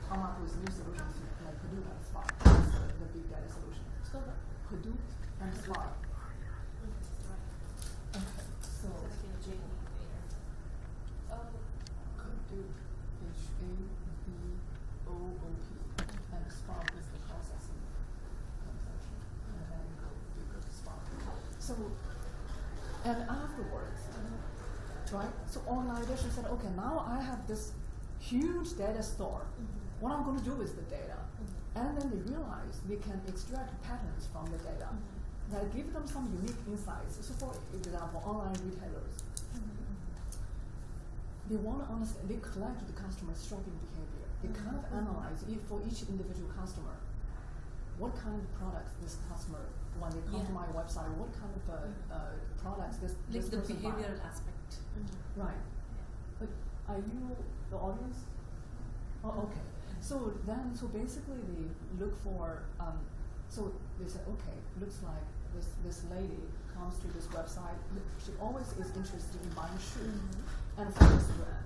come up with new solutions like Hadoop and Spark. That's the big data solution. Hadoop and Spark. Okay, so Hadoop, H-A-B-O-O-P, and Spark is the processing transaction, and then you go to Spark. So, and afterwards, right? So organization said, okay, now I have this huge data store. What I'm going to do with the data? And then they realize they can extract patterns from the data that give them some unique insights. So for example, online retailers, they want to understand, they collect the customer's shopping behavior. They kind of analyze for each individual customer, what kind of products this customer, when they come to my website, what kind of products this the person behavioral buys. aspect. Right. But are you the audience? Oh, okay. So basically they look for, so they say, okay, looks like this lady comes to this website. She always is interested in buying shoes and from this brand.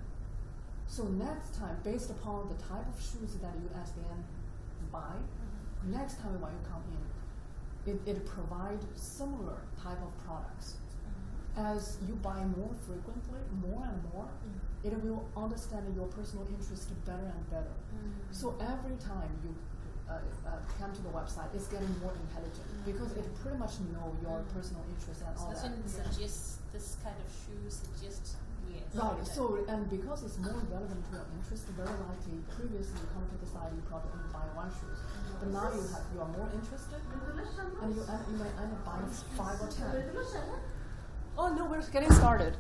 So next time, based upon the type of shoes that you as the end buy, next time when you come in, it provides similar type of products. As you buy more frequently, more and more, it will understand your personal interest better and better. So every time you come to the website, it's getting more intelligent because it pretty much know your personal interest and all that. So suggest this kind of shoe, suggest Right. So and because it's more relevant to your interest, very likely previously you come to the site you probably only buy one shoes, but now you are more interested, and you may end up buying 5 or 10. Oh no, we're getting started.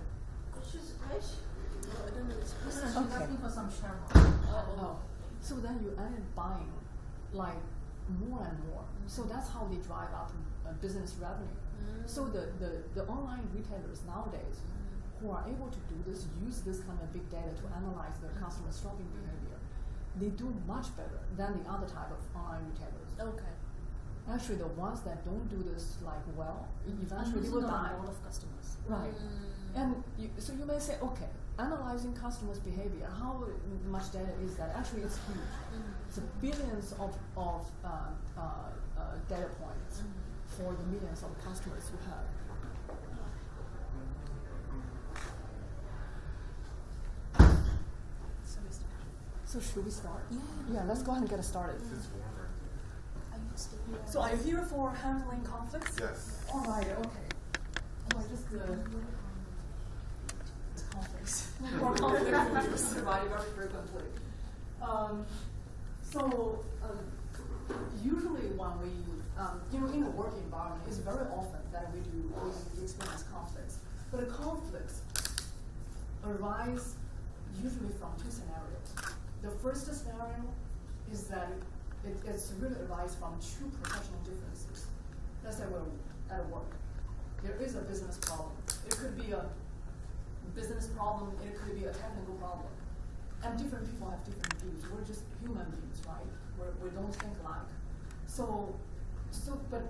She's asking for some shawarma. So then you end up buying like more and more. So that's how they drive up business revenue. So the online retailers nowadays who are able to do this, use this kind of big data to analyze their customers' shopping behavior, they do much better than the other type of online retailers. Okay. Actually, the ones that don't do this like well, eventually they will die. A lot of customers. Right. And so you may say, okay, analyzing customers' behavior, how much data is that? Actually, it's huge. It's billions of data points for the millions of customers you have. So should we start? Yeah, let's go ahead and get started. It's warmer. So are you here for handling conflicts? Yes. All right, okay. Oh, just conflicts. More conflicts we survive very frequently. Usually when we, in the work environment, it's very often that we experience conflicts. But the conflicts arise usually from 2 scenarios. The first scenario is that it's really arise from 2 professional differences. Let's say we're at work. There is a business problem. It could be a business problem. It could be a technical problem. And different people have different views. We're just human beings, right? We don't think alike. But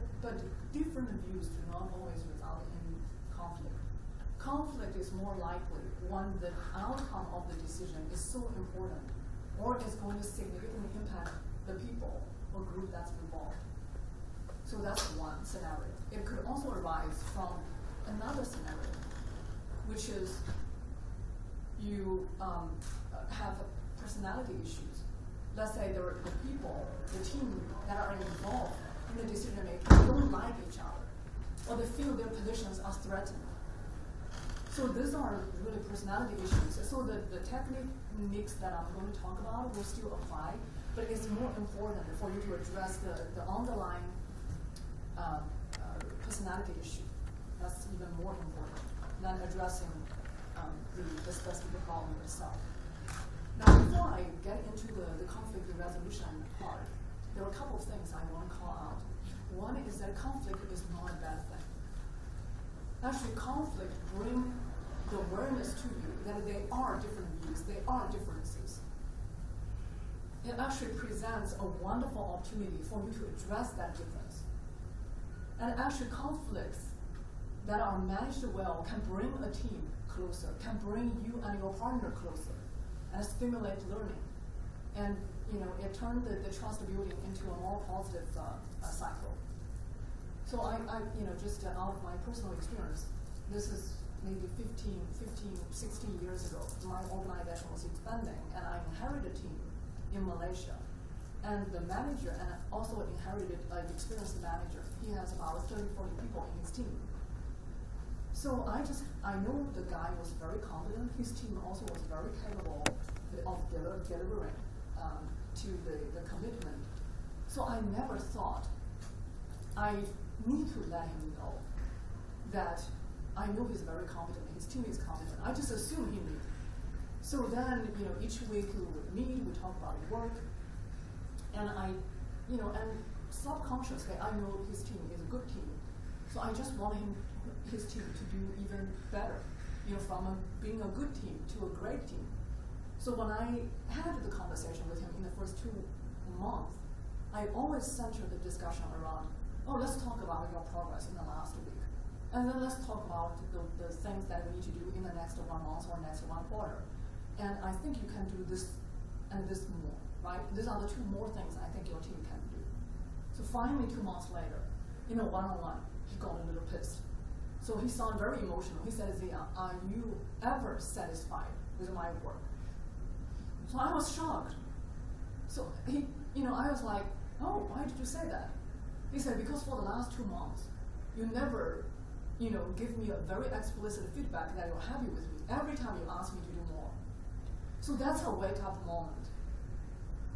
different views do not always result in conflict. Conflict is more likely when the outcome of the decision is so important or is going to significantly impact the people or group that's involved. So that's one scenario. It could also arise from another scenario, which is you have personality issues. Let's say the people, the team that are involved in the decision making don't like each other, or they feel their positions are threatened. So these are really personality issues. So the techniques that I'm going to talk about will still apply, but it's more important for you to address the underlying personality issue. That's even more important than addressing the specific problem itself. Now, before I get into the conflict resolution part, there are a couple of things I want to call out. One is that conflict is not a bad thing. Actually, conflict brings the awareness to you that there are different views, there are differences. It actually presents a wonderful opportunity for you to address that difference. And actually, conflicts that are managed well can bring a team closer, can bring you and your partner closer, and stimulate learning. And it turned the trust building into a more positive cycle. So I just out of my personal experience, this is maybe 15, 16 years ago, my organization was expanding, and I inherited a team in Malaysia. And the manager, and I also inherited an experienced manager. He has about 30, 40 people in his team. So I know the guy was very competent. His team also was very capable of delivering to the commitment. So I never thought I need to let him know that I know he's very competent, his team is competent. I just assume he knew. So then, each week we would meet, we talk about work, and and subconsciously I know his team is a good team. So I just want his team to do even better, from being a good team to a great team. So when I had the conversation with him in the first 2 months, I always centered the discussion around, let's talk about your progress in the last week. And then let's talk about the things that we need to do in the next 1 month or next 1 quarter. And I think you can do this and this more, right? These are the 2 more things I think your team can do. So finally, 2 months later, one-on-one, he got a little pissed. So he sounded very emotional. He said, Zia, are you ever satisfied with my work? So I was shocked. So I was like, why did you say that? He said, because for the last 2 months, you never, give me a very explicit feedback that you're happy with me. Every time you ask me to do more. So that's a wake-up moment.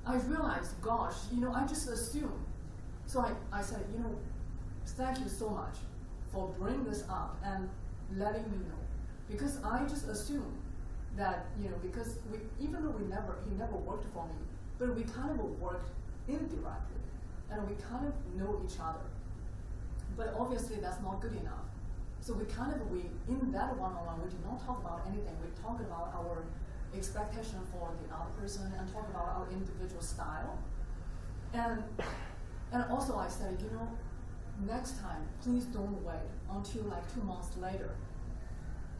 I realized, gosh, I just assumed. So I said, thank you so much for bringing this up and letting me know. Because I just assumed that, because even though he never worked for me, but we kind of worked indirectly, and we kind of know each other. But obviously that's not good enough. So we in that one-on-one, we did not talk about anything. We talked about our expectation for the other person and talk about our individual style. And also I said, next time, please don't wait until like 2 months later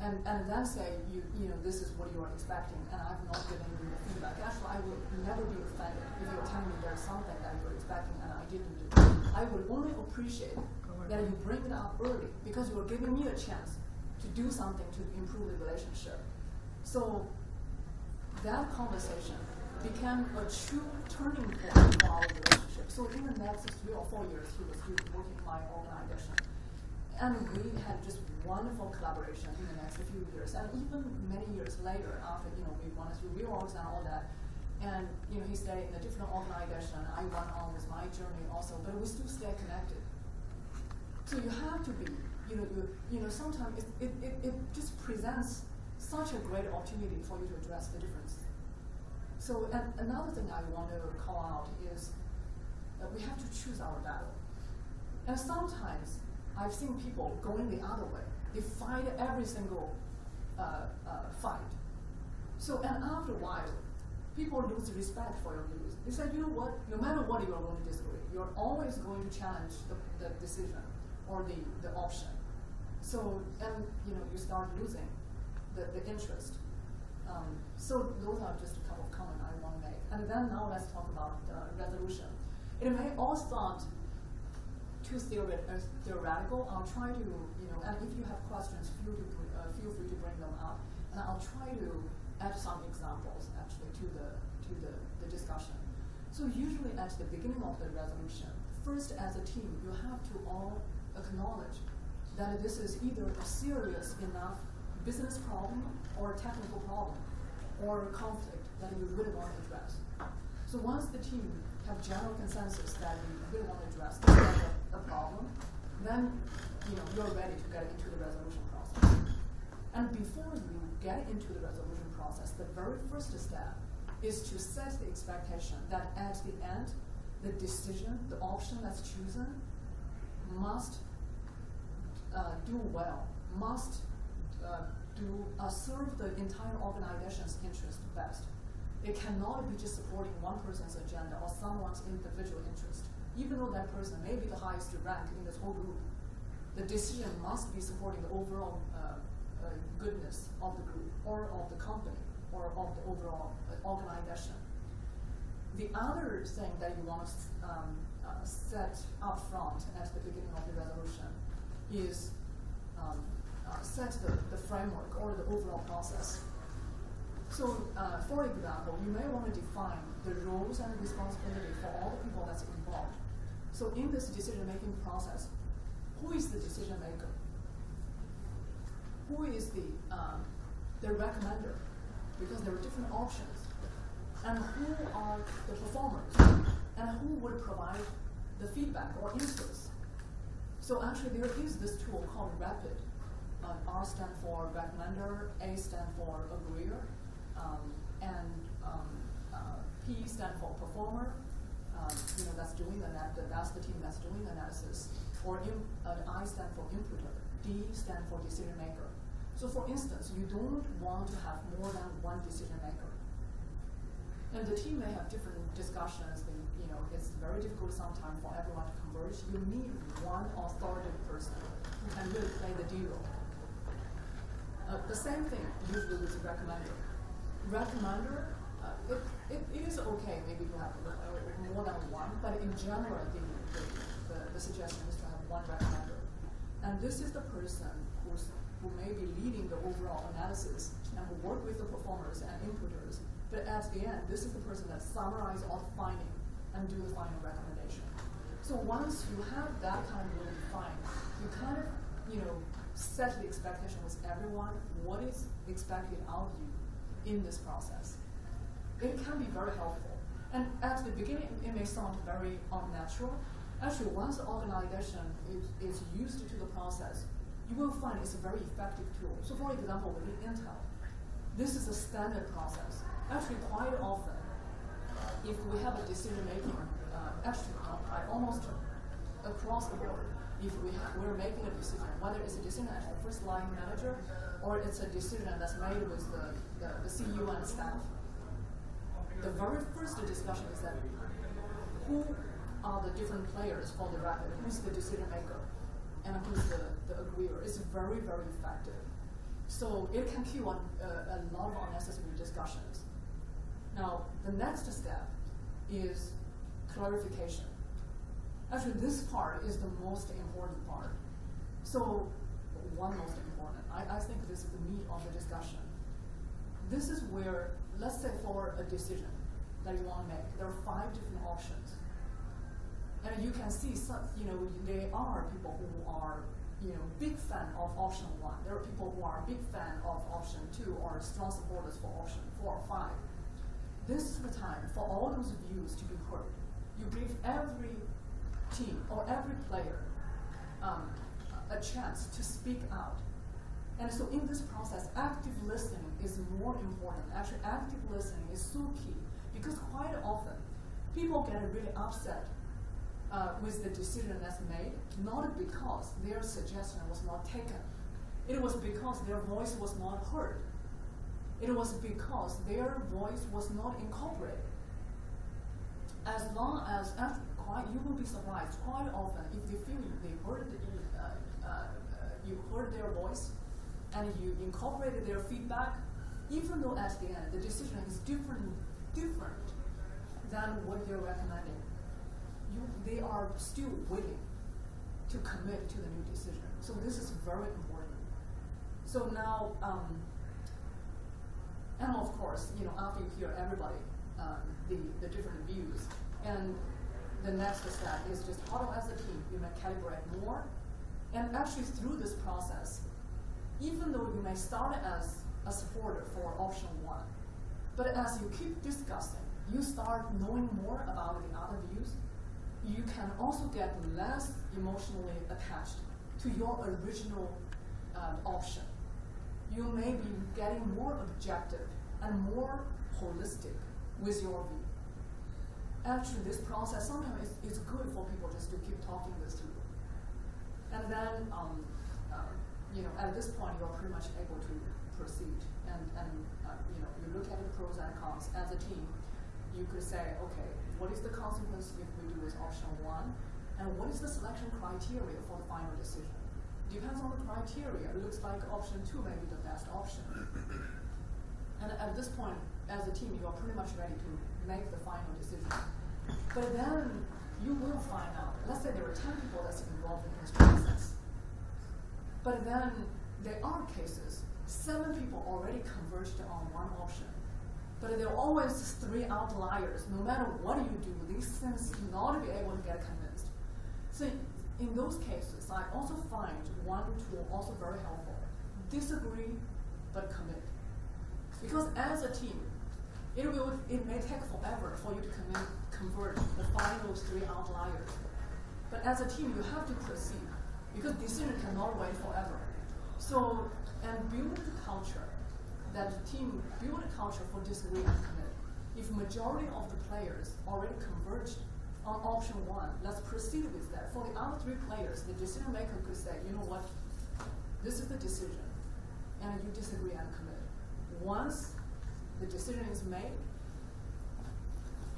and then say, this is what you are expecting, and I've not given you the feedback. Actually, I would never be offended if you're telling me there's something that you're expecting and I didn't do. I would only appreciate that you bring it up early, because you're giving me a chance to do something to improve the relationship. So that conversation became a true turning point for our relationship. So in the next 3 or 4 years, he was working in my organization. And we had just wonderful collaboration in the next few years. And even many years later, after we went through reorgs and all that, and he stayed in a different organization, I went on with my journey also, but we still stay connected. So you have to be, sometimes it just presents such a great opportunity for you to address the difference. So another thing I want to call out is that we have to choose our battle. And sometimes I've seen people going the other way. They fight every single fight. So, and after a while, people lose respect for your views. They say, you know what, no matter what you are going to disagree, you're always going to challenge the decision or the option. So, and you start losing the interest. So those are just a couple of comments I want to make. And then now let's talk about resolution. It may all sound too theoretical. I'll try to, and if you have questions, feel free to bring them up. And I'll try to add some examples actually to the discussion. So usually at the beginning of the resolution, first as a team, you have to all acknowledge that this is either a serious enough business problem or a technical problem or a conflict that you really want to address. So once the team have general consensus that you really want to address this kind of a problem, then you're ready to get into the resolution process. And before you get into the resolution process, the very first step is to set the expectation that at the end, the decision, the option that's chosen, must do well, must serve the entire organization's interest best. It cannot be just supporting one person's agenda or someone's individual interest. Even though that person may be the highest rank in this whole group, the decision must be supporting the overall goodness of the group or of the company or of the overall organization. The other thing that you want to set up front at the beginning of the resolution is set the framework or the overall process. So, for example, you may want to define the roles and responsibility for all the people that's involved. So, in this decision-making process, who is the decision maker? Who is the recommender? Because there are different options. And who are the performers? And who would provide the feedback or inputs? So actually there is this tool called RAPID. R stands for recommender, A stands for agreeer, and P stands for performer. That's doing that's the team that's doing the analysis. Or I stand for inputter. D stands for decision maker. So for instance, you don't want to have more than one decision maker. And the team may have different discussions. It's very difficult sometimes for everyone to converge. You need one authoritative person who can really play the D role. The same thing usually with recommender. Recommender, it is okay maybe to have more than one, but in general, the suggestion is to have one recommender. And this is the person who may be leading the overall analysis and who work with the performers and inputters. But at the end, this is the person that summarizes all the findings and do the final recommendation. So once you have that kind of really defined, you kind of, set the expectation with everyone, what is expected out of you in this process. It can be very helpful. And at the beginning, it may sound very unnatural. Actually, once the organization is used to the process, you will find it's a very effective tool. So for example, within Intel, this is a standard process. Actually, quite often, if we have a decision making, almost across the board, if we're making a decision, whether it's a decision as a first line manager or it's a decision that's made with the CEO and staff, the very first discussion is that who are the different players for the RAPID, who's the decision maker, and who's the agreeer. It's very, very effective. So it can kill a lot of unnecessary discussions. Now, the next step is clarification. Actually, this part is the most important part. So, one most important. I think this is the meat of the discussion. This is where, let's say for a decision that you want to make, there are 5 different options. And you can see some, there are people who are, big fan of option 1. There are people who are big fan of option 2 or strong supporters for option 4 or 5. This is the time for all those views to be heard. You give every team or every player a chance to speak out. And so in this process, active listening is more important. Actually, active listening is so key because quite often people get really upset with the decision that's made, not because their suggestion was not taken. It was because their voice was not heard. It was because their voice was not incorporated. As long as, you will be surprised quite often if they feel they heard you heard their voice and you incorporated their feedback, even though at the end the decision is different than what they're recommending. They are still willing to commit to the new decision. So this is very important. So now, and of course, after you hear everybody, the different views, and the next step is just how as a team you may calibrate more. And actually through this process, even though you may start as a supporter for option 1, but as you keep discussing, you start knowing more about the other views, you can also get less emotionally attached to your original option. You may be getting more objective and more holistic with your view. Actually, this process sometimes is good for people just to keep talking this through. And then, at this point, you're pretty much able to proceed. And you look at the pros and cons as a team. You could say, okay, what is the consequence if we do with option 1? And what is the selection criteria for the final decision? Depends on the criteria. It looks like option 2 may be the best option. And at this point, as a team, you are pretty much ready to make the final decision. But then you will find out, let's say there are 10 people that's involved in this process. But then there are cases, 7 people already converged on one option. But there are always 3 outliers. No matter what you do, these things not be able to get convinced. So in those cases, I also find one tool also very helpful. Disagree, but commit. Because as a team, it may take forever for you to convert the final 3 outliers. But as a team, you have to proceed, because decision cannot wait forever. So, and build the culture, that the team build a culture for disagree and commit. If majority of the players already converged on option 1, let's proceed with that. For the other 3 players, the decision maker could say, you know what, this is the decision, and you disagree and commit. Once the decision is made,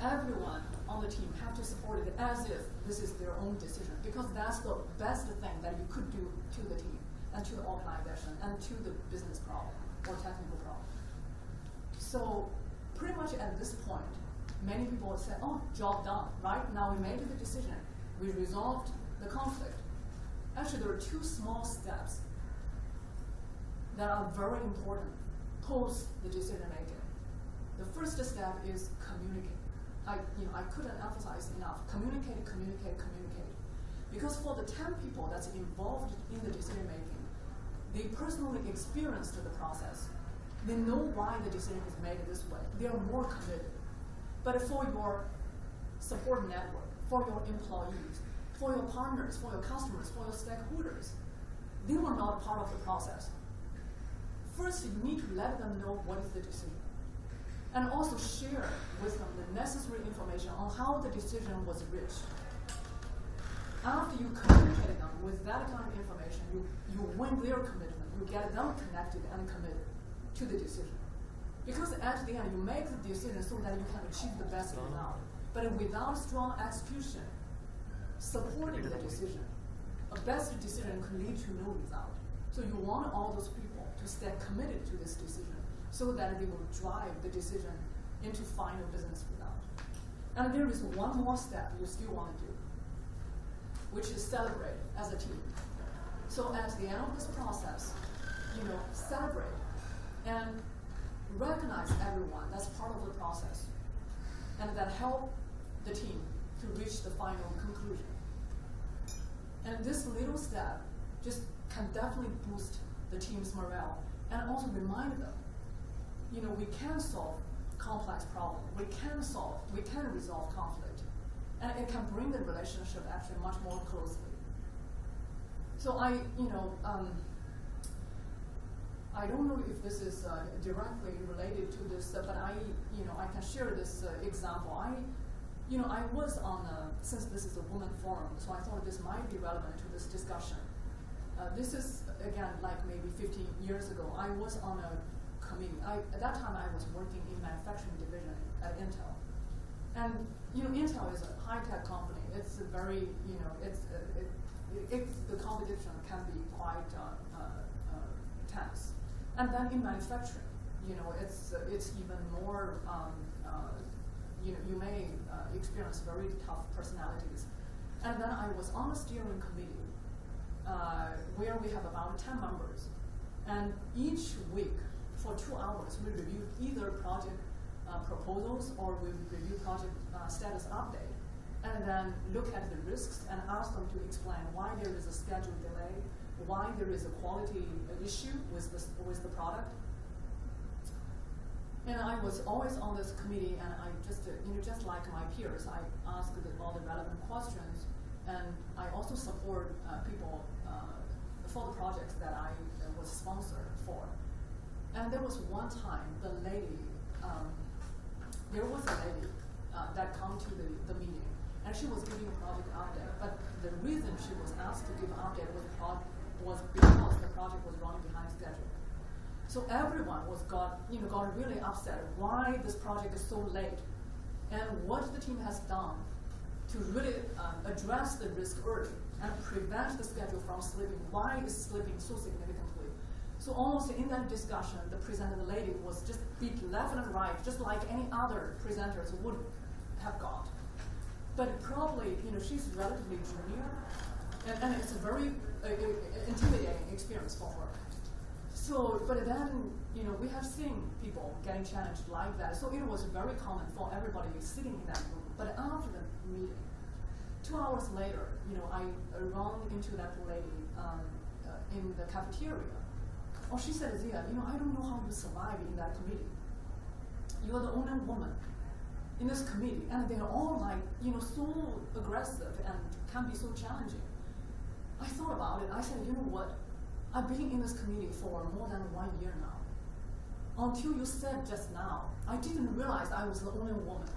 everyone on the team have to support it as if this is their own decision, because that's the best thing that you could do to the team and to the organization and to the business problem or technical problem. So pretty much at this point, many people would say, oh, job done, right? Now we made the decision. We resolved the conflict. Actually, there are 2 small steps that are very important post the decision making. The first step is communicate. I couldn't emphasize enough. Communicate. Because for the 10 people that's involved in the decision making, they personally experienced the process. They know why the decision is made this way. They are more committed. But for your support network, for your employees, for your partners, for your customers, for your stakeholders, they were not part of the process. First, you need to let them know what is the decision, and also share with them the necessary information on how the decision was reached. After you communicate them with that kind of information, you win their commitment. You get them connected and committed to the decision. Because at the end, you make the decision so that you can achieve the best result. But without strong execution, supporting the decision, a best decision can lead to no result. So you want all those people to stay committed to this decision so that they will drive the decision into final business result. And there is one more step you still want to do, which is celebrate as a team. So at the end of this process, celebrate and recognize everyone that's part of the process, and that help the team to reach the final conclusion. And this little step just can definitely boost the team's morale and also remind them, we can solve complex problems, we can resolve conflict, and it can bring the relationship actually much more closely. So I don't know if this is directly related to this, but I can share this example. I was on since this is a women forum, so I thought this might be relevant to this discussion. This is, again, like maybe 15 years ago. I was on a committee. At that time, I was working in manufacturing division at Intel. And, Intel is a high-tech company. It's a very, the competition can be quite tense. And then in manufacturing, it's even more, you may experience very tough personalities. And then I was on a steering committee where we have about 10 members. And each week, for 2 hours, we review either project proposals or we review project status update. And then look at the risks and ask them to explain why there is a schedule delay, why there is a quality issue with the product. And I was always on this committee, and I just, just like my peers, I asked all the relevant questions, and I also support people for the projects that I was sponsored for. And there was one time there was a lady that come to the meeting, and she was giving a project update. But the reason she was asked to give an update was because the project was running behind schedule. So everyone got really upset why this project is so late, and what the team has done to really address the risk early and prevent the schedule from slipping. Why is slipping so significantly? So almost in that discussion, the presenter, the lady, was just beat left and right, just like any other presenters would have got. But probably, she's relatively junior, and it's a very intimidating experience for her. So, but then, we have seen people getting challenged like that. So it was very common for everybody sitting in that room. But after the meeting, 2 hours later, I ran into that lady in the cafeteria. Oh, she said, Zia, I don't know how you survive in that committee. You're the only woman in this committee, and they're all like, so aggressive and can be so challenging. I thought about it. I said, you know what? I've been in this committee for more than 1 year now. Until you said just now, I didn't realize I was the only woman.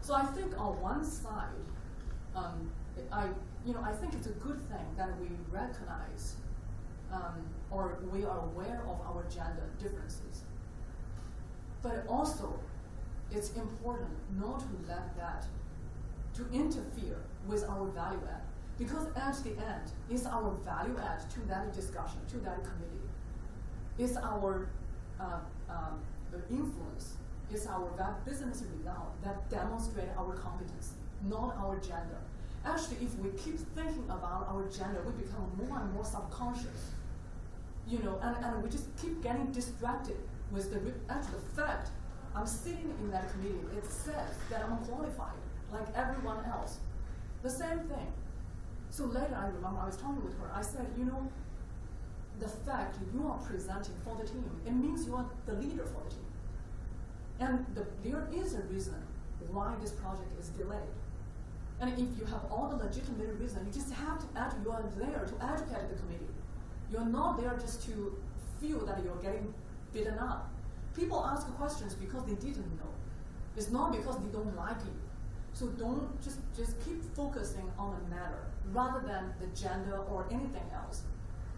So I think on one side, I think it's a good thing that we recognize or we are aware of our gender differences. But also, it's important not to let that to interfere with our value add. Because at the end, it's our value add to that discussion, to that committee. It's our influence, it's our business result that demonstrate our competency, not our gender. Actually, if we keep thinking about our gender, we become more and more subconscious. And we just keep getting distracted with the fact I'm sitting in that committee. It says that I'm qualified, like everyone else. The same thing. So later, I remember I was talking with her. I said, the fact you are presenting for the team, it means you are the leader for the team. And there is a reason why this project is delayed. And if you have all the legitimate reason, you just have to you are there to educate the committee. You're not there just to feel that you're getting beaten up. People ask questions because they didn't know. It's not because they don't like you. So don't just keep focusing on the matter rather than the gender or anything else.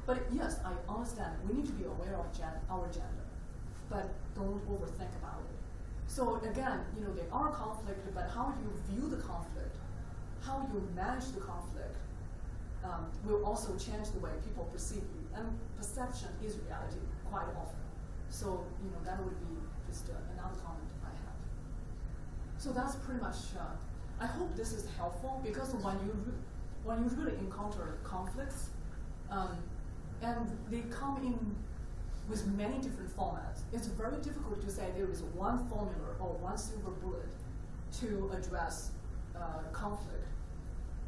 But yes, I understand we need to be aware of our gender, but don't overthink about it. So again, there are conflicts, but how you view the conflict, how you manage the conflict, will also change the way people perceive you. And perception is reality quite often. So that would be just another comment I have. So that's pretty much. I hope this is helpful because when you really encounter conflicts, and they come in with many different formats, it's very difficult to say there is one formula or one silver bullet to address conflict.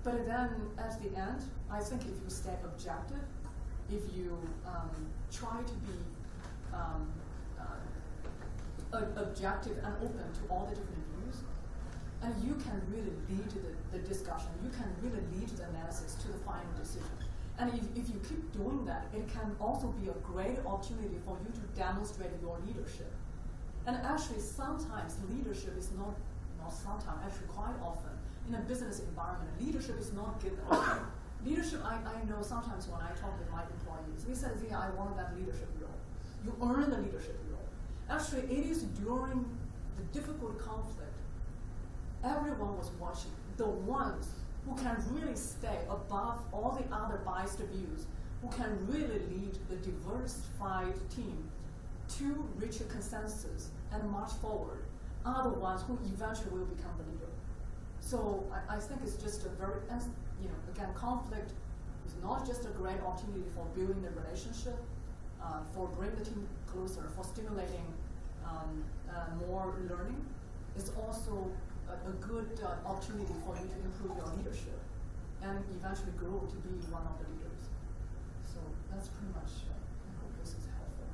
But then at the end, I think if you stay objective, if you try to be objective and open to all the different views, and you can really lead the discussion, you can really lead the analysis to the final decision. And if you keep doing that, it can also be a great opportunity for you to demonstrate your leadership. And actually, sometimes leadership is not sometimes, actually quite often, in a business environment, leadership is not given. Leadership, I know sometimes when I talk with my employees, they say, Zia, I want that leadership role. You earn the leadership role. Actually, it is during the difficult conflict, everyone was watching. The ones who can really stay above all the other biased views, who can really lead the diversified team to reach a consensus and march forward, are the ones who eventually will become the leader. So I think it's just a very, again, conflict is not just a great opportunity for building the relationship, for bringing the team closer, for stimulating more learning. It's also a good opportunity for you to improve your leadership and eventually grow to be one of the leaders. So that's pretty much, I hope this is helpful.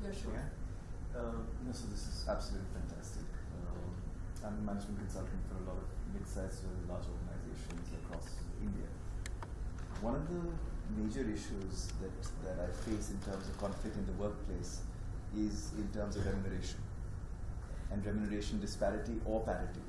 Yeah, sure. Yeah. So this is absolutely fantastic. I'm a management consultant for a lot of mid-sized to large organizations across India. One of the major issues that I face in terms of conflict in the workplace is in terms of remuneration. And remuneration disparity or parity,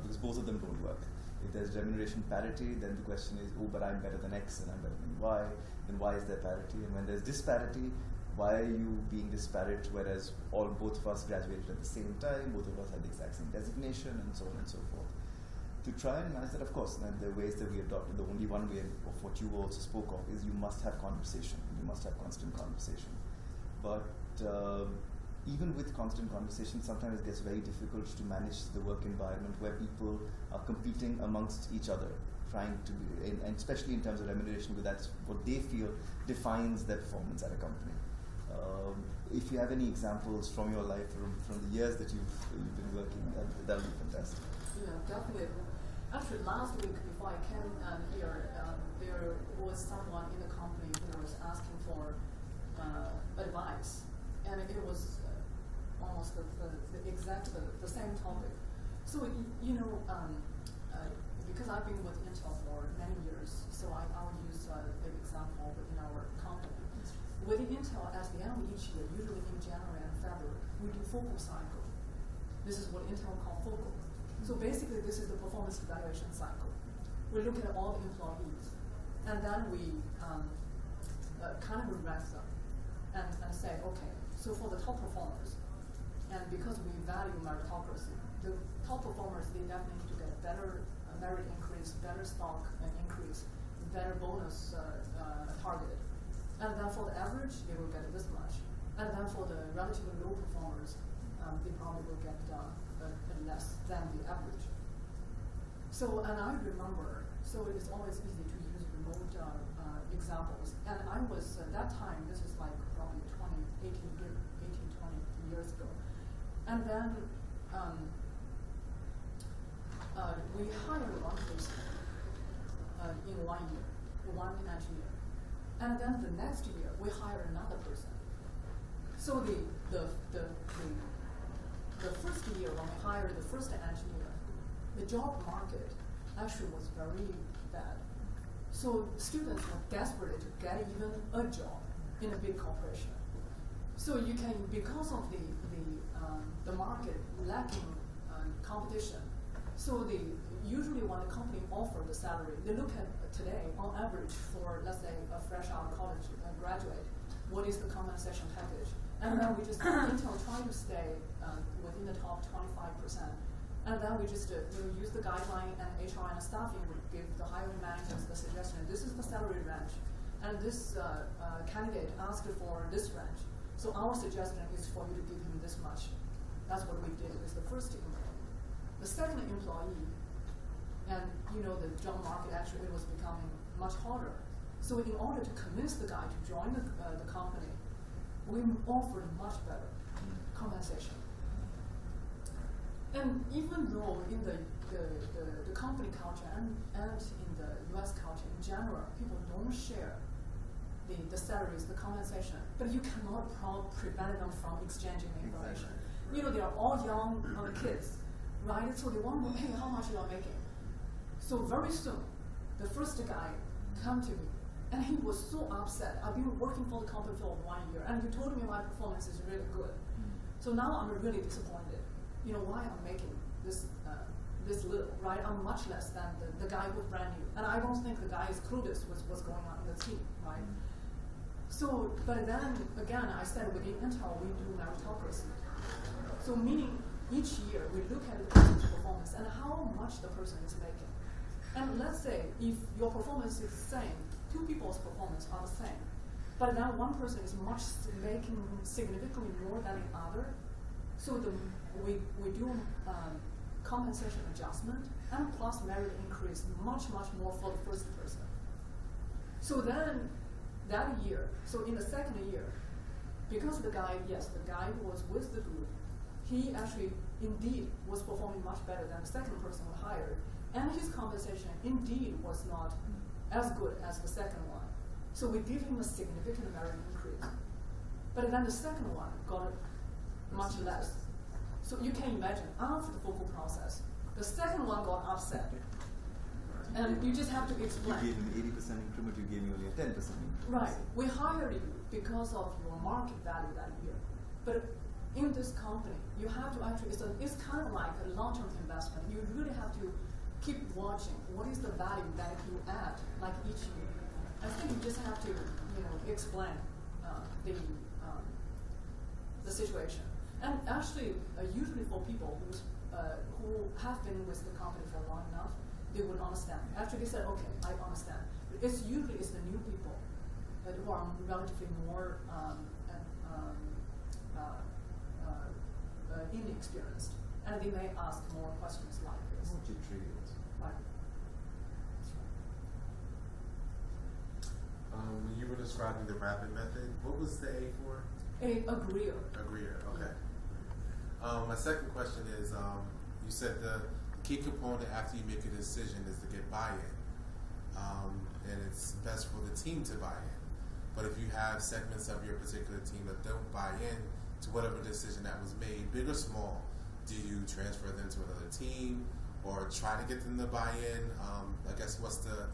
because both of them don't work. If there's remuneration parity, then the question is, but I'm better than X and I'm better than Y, then why is there parity? And when there's disparity, why are you being disparate, whereas both of us graduated at the same time, both of us had the exact same designation, and so on and so forth. to try and manage that, of course, and the ways that we adopt, the only one way of what you also spoke of is you must have conversation. You must have constant conversation. But even with constant conversation, sometimes it gets very difficult to manage the work environment where people are competing amongst each other, trying to be, and especially in terms of remuneration, because that's what they feel defines their performance at a company. If you have any examples from your life, from the years that you've been working, that would be fantastic. Yeah, definitely. Actually, last week before I came here, there was someone in the company who was asking for advice, and it was almost the same topic. So because I've been with Intel for many years, so I'll use a big example within our company. Within Intel, at the end of each year, usually in January and February, we do focal cycle. This is what Intel calls focal. So basically, this is the performance evaluation cycle. We look at all the employees, and then we kind of rank them and say, okay, so for the top performers, and because we value meritocracy, the top performers, they definitely need to get a better merit increase, better stock increase, better bonus targeted. And then for the average, they will get this much. And then for the relatively low performers, they probably will get less than the average. So, and I remember, so it is always easy to use remote examples. And I was, at that time, this is like probably 18, 20 years ago. And then we hired one person in 1 year, one engineer. And then the next year, we hired another person. So the first year when we hired the first engineer, the job market actually was very bad. So students were desperate to get even a job in a big corporation. So you can, because of the market lacking competition, so usually when a company offers the salary, they look at today, on average, for, let's say, a fresh out of college graduate, what is the compensation package? And then we just, Intel try to stay within the top 25%. And then we just use the guideline, and HR and staffing would give the hiring managers the suggestion, this is the salary range, and this candidate asked for this range. So our suggestion is for you to give him this much. That's what we did with the first employee. The second employee, and the job market actually was becoming much harder. So in order to convince the guy to join the company, we offered much better compensation. And even though in the company culture and in the US culture in general, people don't share the salaries, the compensation, but you cannot prevent them from exchanging information. Exactly. They are all young kids, right? So they want to know, hey, how much you are making? So very soon, the first guy came to me, and he was so upset. I've been working for the company for 1 year, and you told me my performance is really good. So now I'm really disappointed. Why I'm making this little, right? I'm much less than the guy who's brand new. And I don't think the guy is clueless with what's going on in the team, right? So, but then again, I said within Intel, we do meritocracy. So meaning each year we look at the person's performance and how much the person is making. And let's say if your performance is the same, two people's performance are the same, but then one person is making significantly more than the other. So we do compensation adjustment and plus merit increase much more for the first person. So then that year, so in the second year, because the guy who was with the group, he actually indeed was performing much better than the second person we hired, and his compensation indeed was not as good as the second one. So we give him a significant merit increase. But then the second one got much less. So you can imagine, after the focal process, the second one got upset. And you just have to explain. You gave him 80% increment, you gave me only a 10% increment. Right. We hired you because of your market value that year. But in this company, you have to actually, it's kind of like a long-term investment. You really have to keep watching what is the value that you add, like each year. I think you just have to, explain the situation. And actually, usually for people who who have been with the company for long enough, they would understand. Actually, they said, okay, I understand. It's usually the new people who are relatively more inexperienced, and they may ask more questions like this. How would you treat it? Right. That's right. When you were describing the rapid method, what was the A for? Agreeer. Agreeer, okay. My second question is, you said the key component after you make a decision is to get buy-in. And it's best for the team to buy in. But if you have segments of your particular team that don't buy in to whatever decision that was made, big or small, do you transfer them to another team or try to get them to buy in? I guess what's the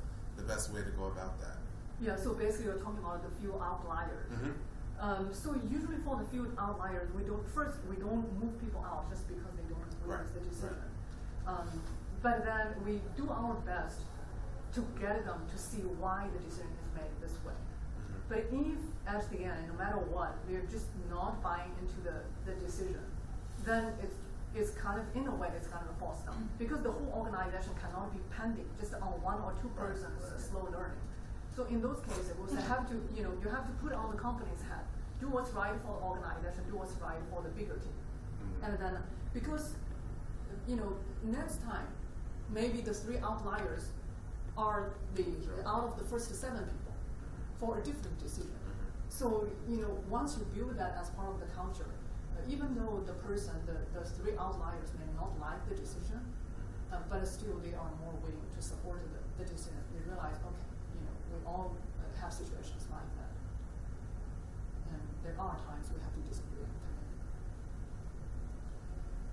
best way to go about that? Yeah, so basically you're talking about the few outliers. Mm-hmm. So usually for the few outliers, we don't move people out just because they don't agree with the decision. Right. But then we do our best to get them to see why the decision is made this way. Mm-hmm. But if at the end, no matter what, they're just not buying into the decision, then it's kind of, in a way, it's kind of a false start. Because the whole organization cannot be pending just on one or two persons slow learning. So in those cases, we have to, you have to put it on the company's head. Do what's right for the organization, do what's right for the bigger team. Mm-hmm. And then, because, next time, maybe the 3 outliers are out of the first 7 people for a different decision. So, once you build that as part of the culture, even though the 3 outliers may not like the decision, but still they are more willing to support the decision. They realize, okay, we all have situations like that. And there are times we have to disagree.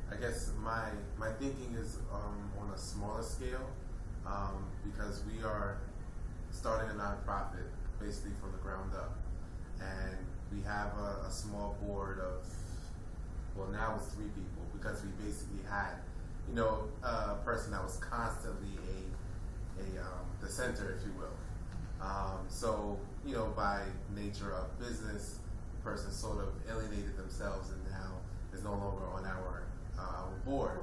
I guess my thinking is on a smaller scale, because we are starting a nonprofit basically from the ground up, and we have a small board of, well, now it's 3 people, because we basically had a person that was constantly the center, if you will. So by nature of business, the person sort of alienated themselves and now is no longer on our board.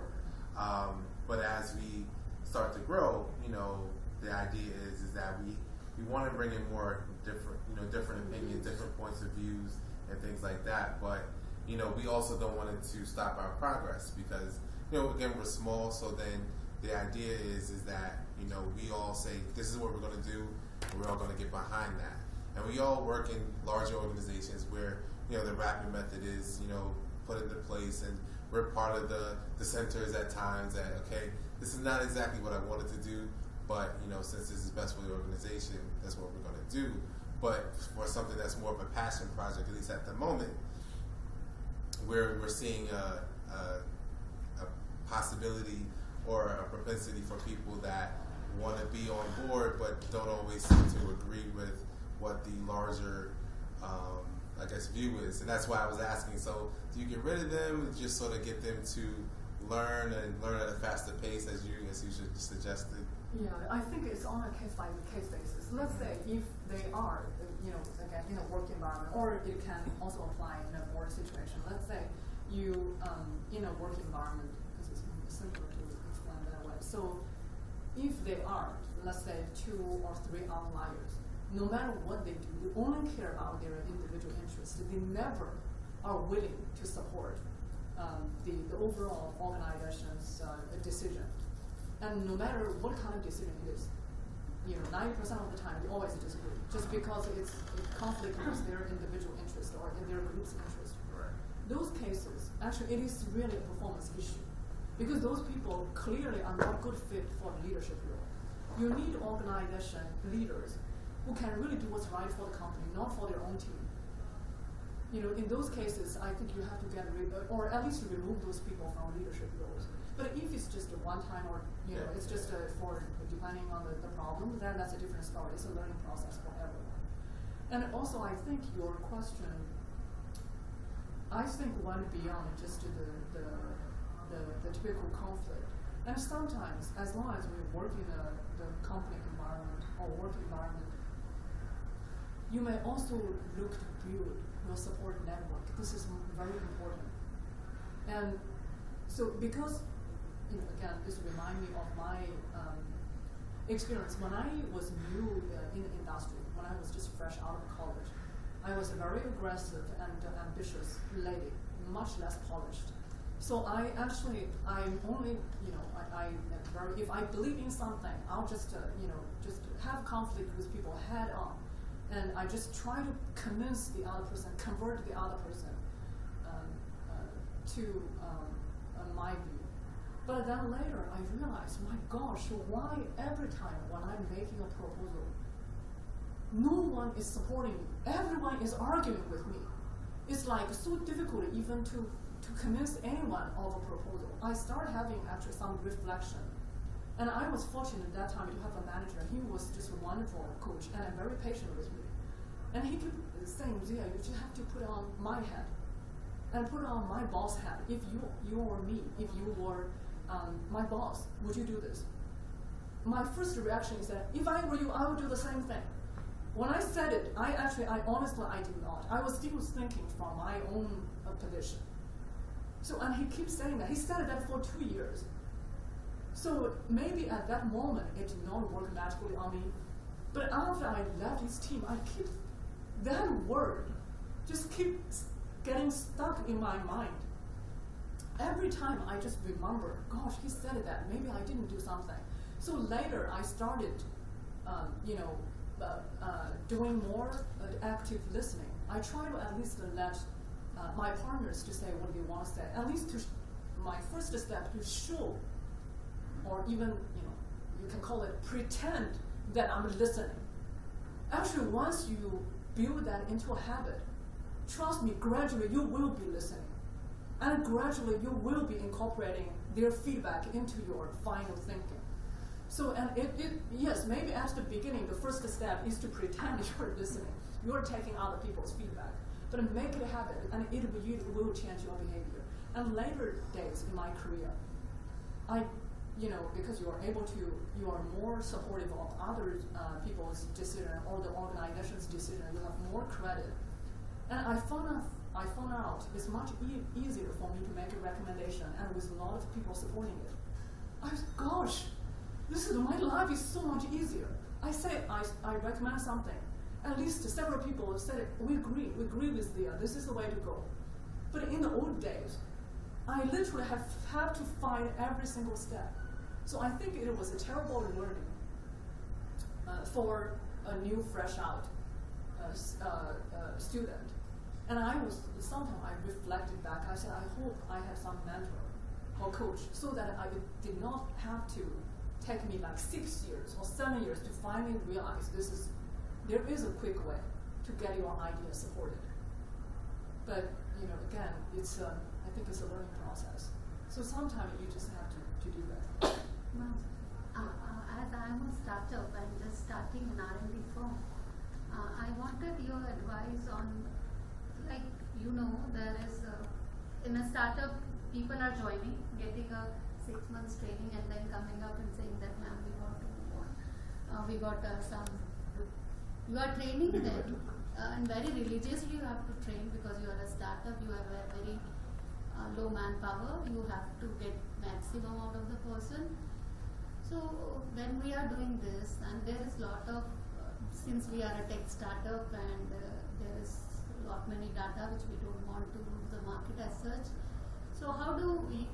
But as we start to grow, the idea is that we want to bring in more different opinions, different points of views, and things like that. But we also don't want it to stop our progress because again, we're small. So then the idea is that we all say this is what we're going to do, and we're all going to get behind that. And we all work in larger organizations where the rapid method is put into place, and we're part of the centers at times that, okay, this is not exactly what I wanted to do, but since this is best for the organization, that's what we're going to do. But for something that's more of a passion project, at least at the moment, we're seeing a possibility or a propensity for people that want to be on board but don't always seem to agree with what the larger view is. And that's why I was asking, so do you get rid of them and just sort of get them to learn at a faster pace as you suggested? Yeah, I think it's on a case-by-case basis. Let's say if they are, again, in a work environment, or it can also apply in a board situation. Let's say you, in a work environment, because it's simpler to explain that way. So if they are, let's say, 2 or 3 outliers, no matter what they do, they only care about their individual interests. They never are willing to support the overall organization's decision. And no matter what kind of decision it is, 90% of the time they always disagree, just because it conflicts with their individual interest or in their group's interest. Right. Those cases, actually, it is really a performance issue, because those people clearly are not good fit for the leadership role. You need organization leaders who can really do what's right for the company, not for their own team. In those cases, I think you have to get rid of, or at least remove those people from leadership roles. But if it's just a one-time, or it's just for depending on the problem, then that's a different story. It's a learning process for everyone. And also, I think your question, went beyond just the typical conflict. And sometimes, as long as we work in the company environment or work environment, you may also look to build your support network. This is very important. And so because again, this reminds me of my experience when I was new in the industry, when I was just fresh out of college. I was a very aggressive and ambitious lady, much less polished. So I'm only, if I believe in something, I'll just have conflict with people head on. And I just try to convince the other person, convert the other person to my view. But then later I realized, my gosh, why every time when I'm making a proposal, no one is supporting me. Everyone is arguing with me. It's like so difficult even to convince anyone of a proposal. I started having actually some reflection. And I was fortunate at that time to have a manager. He was just a wonderful coach and very patient with me. And he kept saying, Zia, you just have to put it on my head and put it on my boss' head. If you were me, if you were my boss, would you do this? My first reaction is that if I were you, I would do the same thing. When I said it, I honestly did not. I was still thinking from my own position. So, and he keeps saying that. He said that for 2 years. So maybe at that moment it did not work magically on me. But after I left his team, that word just keep getting stuck in my mind. Every time I just remember, gosh, he said that. Maybe I didn't do something. So later I started, doing more active listening. I try to at least let my partners to say what they want to say. At least my first step to show, or even you can call it pretend that I'm listening. Actually, once you build that into a habit, trust me, gradually you will be listening. And gradually you will be incorporating their feedback into your final thinking. So, and yes, maybe at the beginning, the first step is to pretend you're listening. You're taking other people's feedback. But make it a habit, and it will change your behavior. And later days in my career, because you are more supportive of other people's decision or the organization's decision, you have more credit. And I found out it's much easier for me to make a recommendation, and with a lot of people supporting it. I was, gosh, my life is so much easier. I say I recommend something. At least several people said, we agree with Zia, this is the way to go. But in the old days, I literally have to find every single step. So I think it was a terrible learning for a new, fresh out student. And sometimes I reflected back, I said, I hope I had some mentor or coach so that I did not have to take me like 6 years or 7 years to finally realize there is a quick way to get your idea supported. But again, I think it's a learning process. So sometimes you just have to do that. Well, as I'm a startup and just starting an R&D firm, I wanted your advice on, there is in a startup, people are joining, getting a 6 months training, and then coming up and saying that, ma'am, we want to move on. We got some. You are training them, and very religiously you have to train because you are a startup. You have a very low manpower. You have to get maximum out of the person. So when we are doing this, and there is a lot of, since we are a tech startup, and there is many data which we don't want to lose the market as such. So how do we,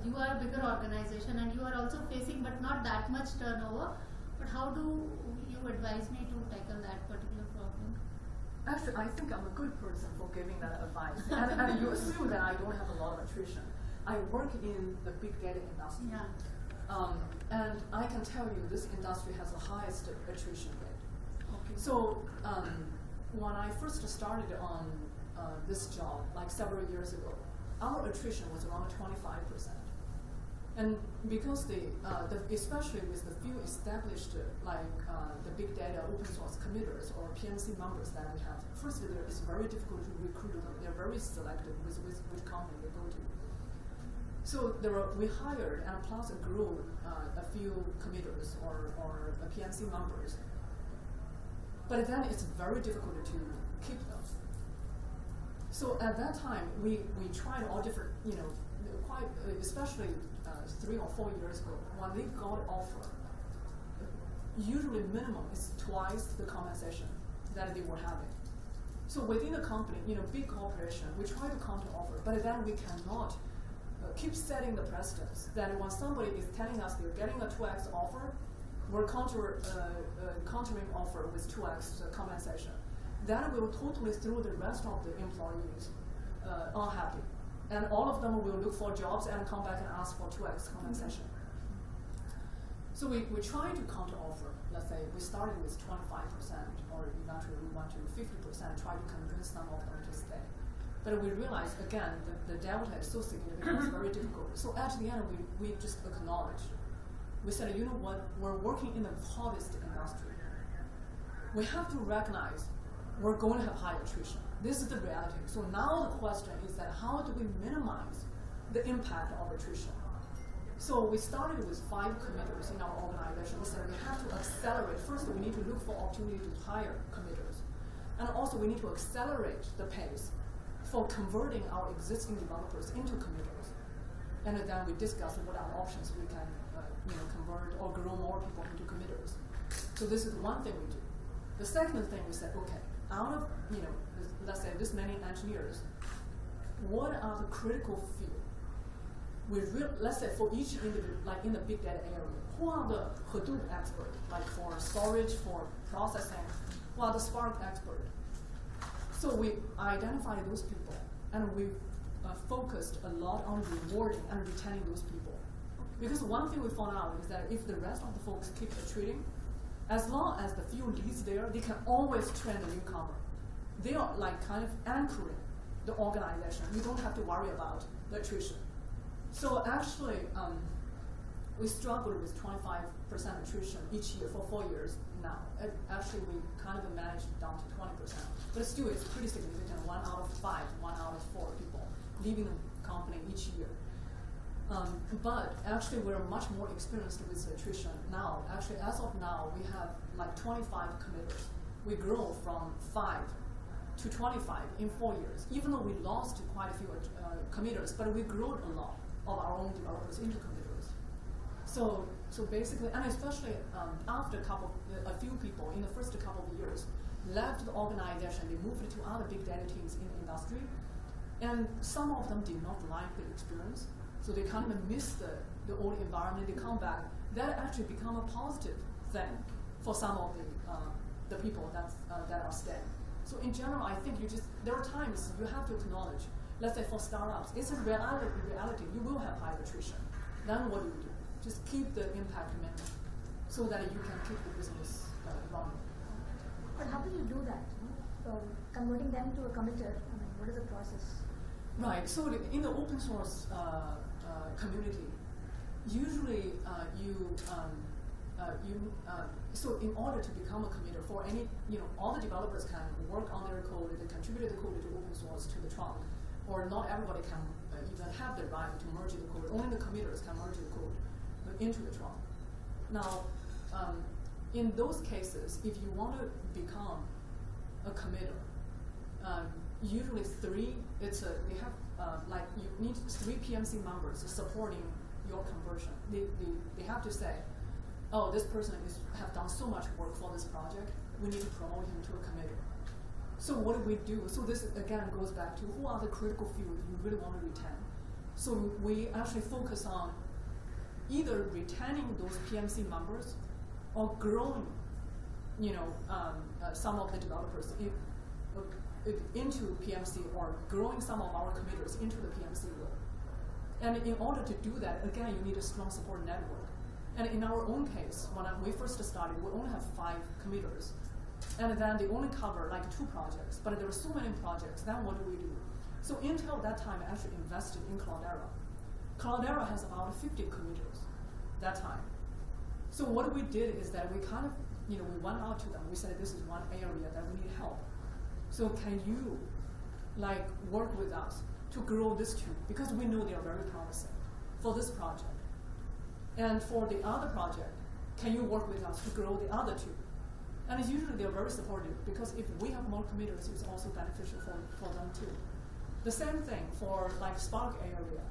you are a bigger organization and you are also facing, but not that much turnover, but how do you advise me to tackle that particular problem? Actually, I think I'm a good person for giving that advice. and you assume that I don't have a lot of attrition. I work in the big data industry. Yeah. And I can tell you this industry has the highest attrition rate. Okay. So when I first started on this job, like several years ago, our attrition was around 25%. And because especially with the few established, the big data open source committers or PNC members that we have, firstly, it's very difficult to recruit them. They're very selective with which company they go to. So we hired and plus grew a few committers or PNC members. But then it's very difficult to keep them. So at that time, we tried all different, quite especially 3 or 4 years ago, when they got offer, usually minimum is twice the compensation that they were having. So within the company, big corporation, we try to counter offer, but then we cannot keep setting the precedence that when somebody is telling us they're getting a 2x offer, we're countering offer with 2x compensation. That will totally throw the rest of the employees unhappy. And all of them will look for jobs and come back and ask for 2x compensation. So we try to counter offer. Let's say we started with 25%, or eventually we went to 50%, try to convince some of them to stay. But we realized, again, the delta is so significant, it's very difficult. So at the end, we just acknowledged. We said, you know what, we're working in the hottest industry. We have to recognize we're going to have high attrition. This is the reality. So now the question is that how do we minimize the impact of attrition? So we started with 5 committers in our organization. We said we have to accelerate. First, we need to look for opportunity to hire committers. And also we need to accelerate the pace for converting our existing developers into committers. And then we discussed what are the options we can convert or grow more people into committers. So this is one thing we do. The second thing we said, okay, out of let's say this many engineers, what are the critical fields? Let's say for each individual, like in the big data area, who are the Hadoop experts, like for storage, for processing, who are the Spark experts? So we identified those people, and we focused a lot on rewarding and retaining those people. Because one thing we found out is that if the rest of the folks keep retreating, as long as the few leads there, they can always train the newcomer. They are like kind of anchoring the organization. You don't have to worry about the attrition. So actually, we struggled with 25% attrition each year for 4 years now. Actually, we kind of managed down to 20%. But still, it's pretty significant. 1 out of 5, 1 out of 4 people leaving the company each year. But actually, we're much more experienced with attrition now. Actually, as of now, we have like 25 committers. We grow from 5 to 25 in 4 years, even though we lost quite a few committers, but we grew a lot of our own developers into committers. So basically, and especially after a few people in the first couple of years left the organization, they moved to other big data teams in the industry, and some of them did not like the experience, so they kind of miss the old environment. They come back. That actually become a positive thing for some of the people that are staying. So in general, I think there are times you have to acknowledge. Let's say for startups, it's a reality. You will have high attrition. Then what do you do? Just keep the impact minimum so that you can keep the business running. But how do you do that? Converting them to a committer, what is the process? Right. So in the open source community, usually so in order to become a committer for any, all the developers can work on their code, they contribute the code to open source to the trunk, or not everybody can even have the right to merge the code. Only the committers can merge the code into the trunk. Now, in those cases, if you want to become a committer, usually they have you need 3 PMC members supporting your conversion. They have to say, oh, this person have done so much work for this project, we need to promote him to a committer. So what do we do? So this again goes back to who are the critical fields you really want to retain. So we actually focus on either retaining those PMC members or growing, some of the developers into PMC, or growing some of our committers into the PMC role. And in order to do that, again, you need a strong support network. And in our own case, when we first started, we only have 5 committers. And then they only cover like 2 projects, but there were so many projects. Then what do we do? So Intel at that time actually invested in Cloudera. Cloudera has about 50 committers that time. So what we did is that we kind of, we went out to them. We said, this is one area that we need help. So can you work with us to grow this too? Because we know they are very promising for this project. And for the other project, can you work with us to grow the other 2? And usually they're very supportive, because if we have more committers, it's also beneficial for them too. The same thing for Spark area.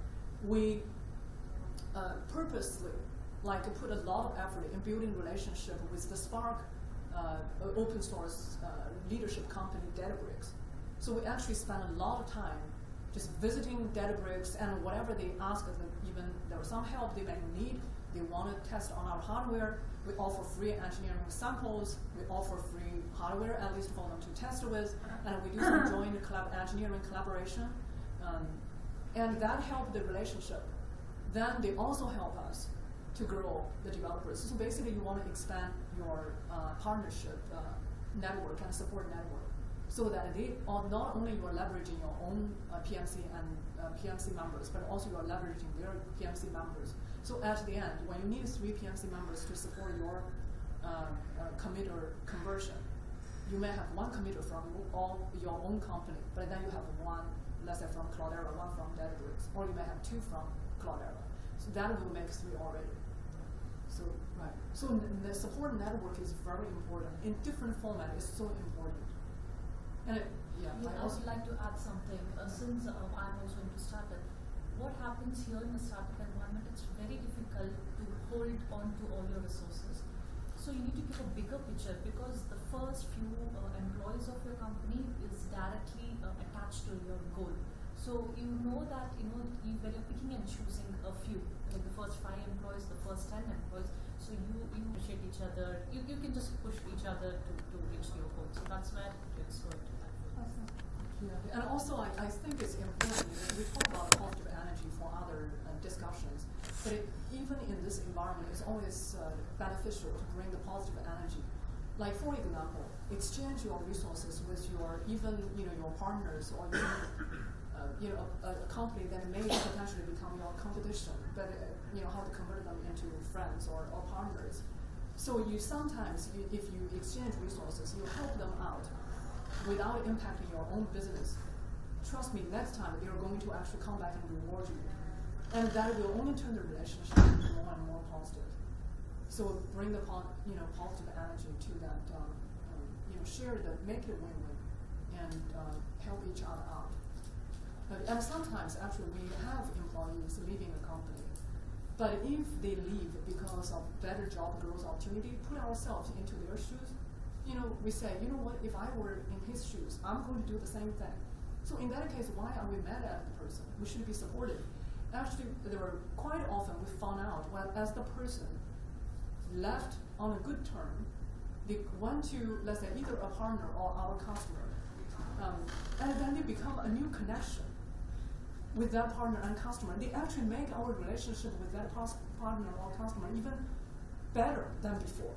purposely, like put a lot of effort in building relationship with the Spark open source leadership company Databricks. So we actually spend a lot of time just visiting Databricks, and whatever they ask us, even there was some help they may need, they want to test on our hardware, we offer free engineering samples, we offer free hardware at least for them to test with, and we do some joint engineering collaboration, and that helped the relationship. Then they also help us to grow the developers. So basically you want to expand your partnership network and support network, so that they are not only you are leveraging your own PMC and PMC members, but also you are leveraging their PMC members. So at the end, when you need 3 PMC members to support your committer conversion, you may have 1 committer from all your own company, but then you have 1, let's say from Cloudera, 1 from Databricks, or you may have 2 from Cloudera. So that will make 3 already. So right. So the support network is very important. In different format, it's so important. And I would like to add something. Since I'm also into startup, what happens here in the startup environment, it's very difficult to hold on to all your resources. So you need to give a bigger picture, because the first few employees of your company is directly attached to your goal. So you know that when you're picking and choosing a few, like the first 5 employees, the first 10 employees, so you appreciate each other. You can just push each other to reach your goal. So that's where it's going to happen. Awesome. Yeah, and also I think it's important. We talk about positive energy for other discussions, but even in this environment, it's always beneficial to bring the positive energy. Like for example, exchange your resources with your your partners, or even a company that may potentially become your competition, but how to convert them into friends or partners. So you sometimes, if you exchange resources, you help them out without impacting your own business. Trust me, next time they're going to actually come back and reward you, and that will only turn the relationship into more and more positive. So bring the positive energy to that, share that, make it win-win, and help each other out. And sometimes, actually, we have employees leaving a company, but if they leave because of better job growth opportunity, put ourselves into their shoes. We say, what, if I were in his shoes, I'm going to do the same thing. So in that case, why are we mad at the person? We should be supportive. Actually, there were quite often we found out as the person left on a good term, they went to, let's say, either a partner or our customer, and then they become a new connection with that partner and customer. They actually make our relationship with that partner or customer even better than before.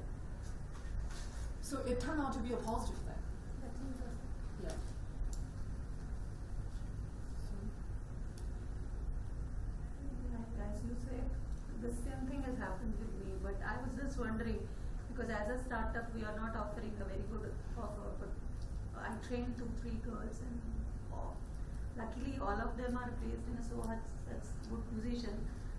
So it turned out to be a positive thing. That's interesting. Yeah. As you said, the same thing has happened with me, but I was just wondering, because as a startup we are not offering a very good offer, but I trained 2-3 girls, and luckily all of them are placed in a such good position,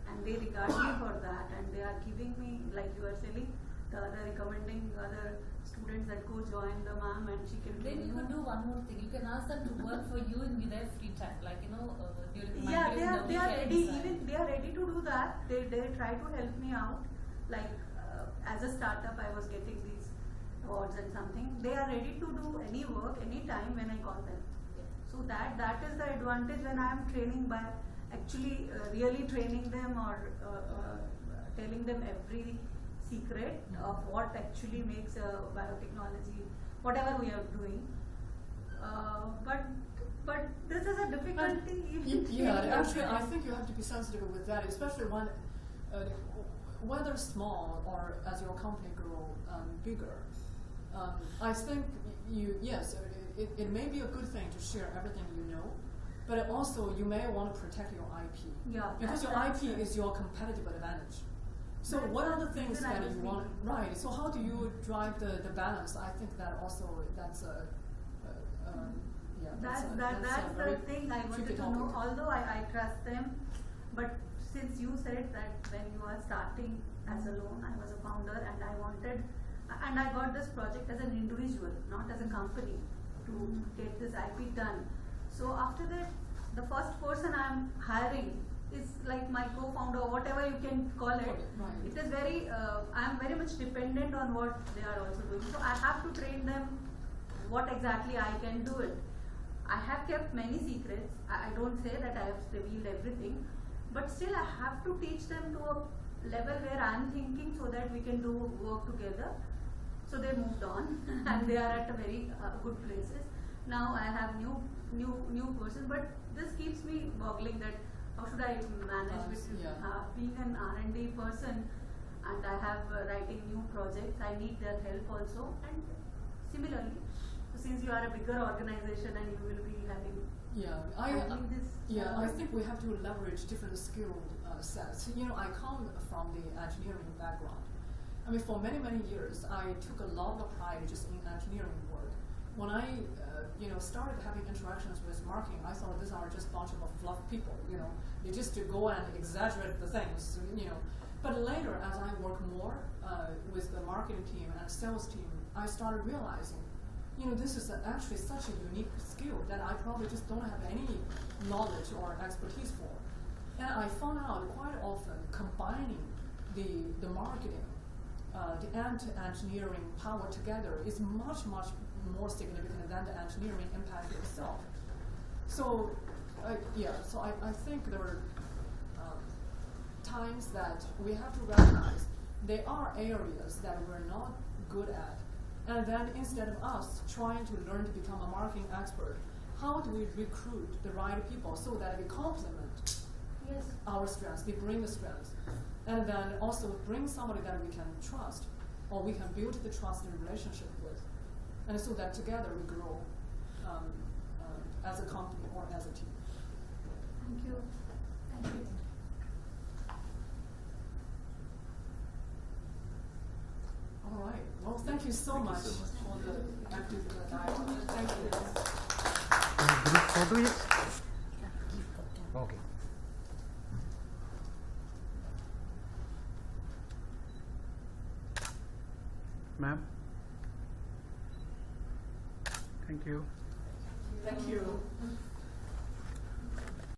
and they regard me for that, and they are giving me, like you are saying, recommending other students that go join the ma'am, and she can Then you can do one more thing. You can ask them to work for you in their free time, like during the they are ready. Even they are ready to do that. They try to help me out. Like as a startup, I was getting these awards and something. They are ready to do any work, any time when I call them. So that is the advantage when I am training, by actually really training them, or telling them every secret of what actually makes biotechnology, whatever we are doing. But this is a difficulty. Actually, I think you have to be sensitive with that, especially when, whether small or as your company grow bigger. I think it may be a good thing to share everything you know, but also you may want to protect your IP. Yeah, because your IP is your competitive advantage. So what are the things that you want? Right. So how do you drive the balance? I think that also that's that's the thing I wanted to know. Although I trust them, but since you said that when you are starting as alone, I was a founder, and I got this project as an individual, not as a company, to get this IP done. So after that, the first person I'm hiring is like my co-founder or whatever you can call it. Right. It is very, I am very much dependent on what they are also doing. So I have to train them what exactly I can do it. I have kept many secrets. I don't say that I have revealed everything, but still I have to teach them to a level where I am thinking so that we can do work together. So they moved on and they are at a very good places. Now I have new person, but this keeps me boggling that how should I manage with being an R&D person, and I have writing new projects. I need their help also, and similarly, so since you are a bigger organization and you will be having handling this. I think we have to leverage different skill sets. You know, I come from the engineering background. I mean, for many years, I took a lot of pride just in engineering work. When I started having interactions with marketing, I thought these are just a bunch of fluff people. You know, they just go and exaggerate the things. You know, but later, as I work more with the marketing team and sales team, I started realizing, you know, this is actually such a unique skill that I probably just don't have any knowledge or expertise for. And I found out quite often combining the marketing, the engineering power together is much more significant than the engineering impact itself. So, I think there are times that we have to recognize there are areas that we're not good at. And then instead of us trying to learn to become a marketing expert, how do we recruit the right people so that we complement our strengths, we bring the strengths, and then also bring somebody that we can trust, or we can build the trusting relationship with, and so that together we grow as a company or as a team. Thank you. Thank you. All right. Well, thank you so much for the active dialogue. Thank you. Group photo, yes? Okay. Ma'am? Thank you. Thank you.